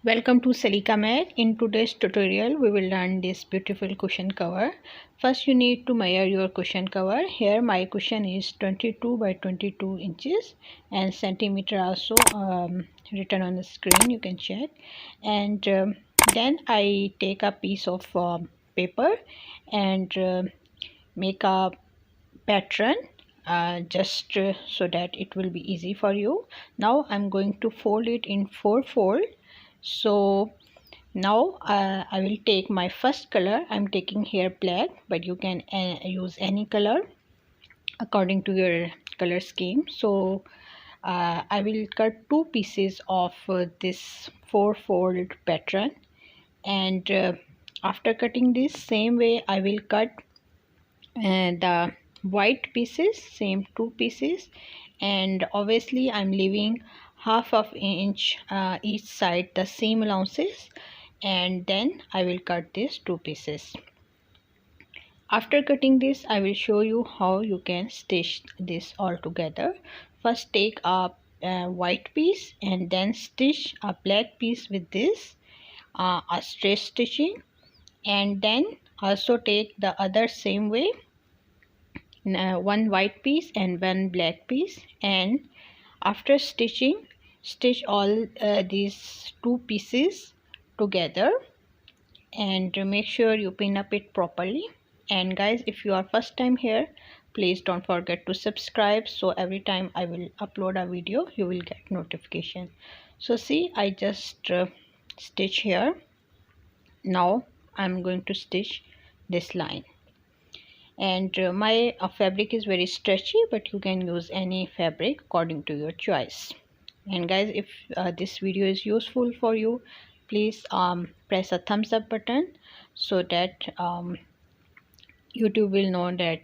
Welcome to Salika Mag. In today's tutorial, we will learn this beautiful cushion cover. First, you need to measure your cushion cover. Here, my cushion is 22 by 22 inches and centimeter also written on the screen. You can check. And then I take a piece of paper and make a pattern just so that it will be easy for you. Now I'm going to fold it in 4 fold. So now I will take my first color. I'm taking here black, but you can use any color according to your color scheme. So I will cut two pieces of this 4-fold pattern, and after cutting this same way I will cut the white pieces, same two pieces, and obviously I'm leaving half of inch each side the seam allowances, and then I will cut these two pieces. After cutting this, I will show you how you can stitch this all together. First take a white piece and then stitch a black piece with this a straight stitching, and then also take the other same way, one white piece and one black piece, and after stitching, stitch all these two pieces together and make sure you pin up it properly. And guys, if you are first time here, please don't forget to subscribe, so every time I will upload a video you will get notification. So see, I just stitch here. Now I'm going to stitch this line, and my fabric is very stretchy, but you can use any fabric according to your choice. And guys, if this video is useful for you, please press a thumbs up button so that YouTube will know that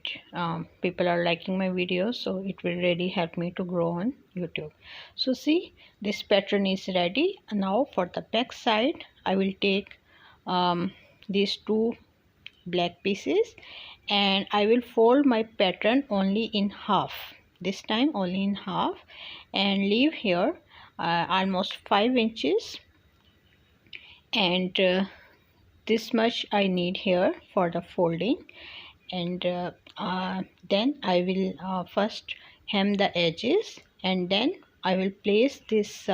people are liking my videos, so it will really help me to grow on YouTube. So see, this pattern is ready. Now for the back side, I will take these two black pieces and I will fold my pattern only in half, this time only in half, and leave here almost 5 inches, and this much I need here for the folding. And then I will first hem the edges, and then I will place this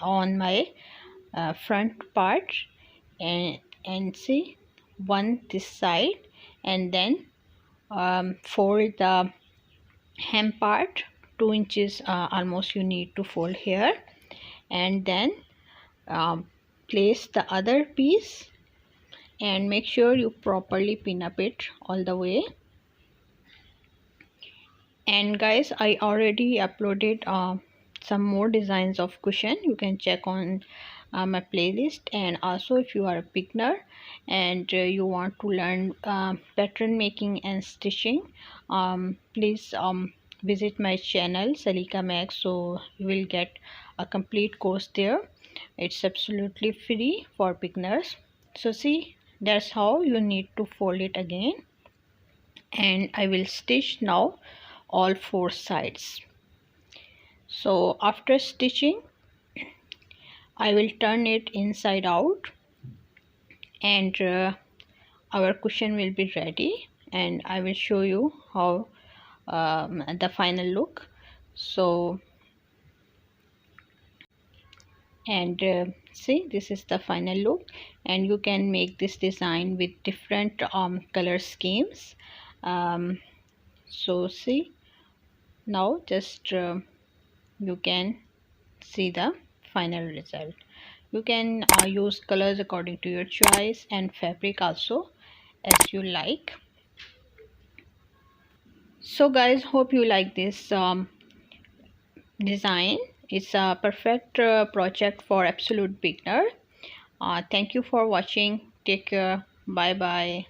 on my front part, and see, one this side, and then fold the hem part 2 inches almost you need to fold here, and then place the other piece and make sure you properly pin up it all the way. And guys, I already uploaded some more designs of cushion. You can check on my playlist. And also, if you are a beginner and you want to learn pattern making and stitching, please visit my channel Salika Mag, so you will get a complete course there. It's absolutely free for beginners. So see, that's how you need to fold it again, and I will stitch now all 4 sides. So after stitching, I will turn it inside out, and our cushion will be ready, and I will show you how the final look. So, and see, this is the final look, and you can make this design with different color schemes. So see, now just you can see the final result. You can use colors according to your choice, and fabric also as you like. So guys, hope you like this design. It's a perfect project for absolute beginner. Thank you for watching. Take care. Bye bye.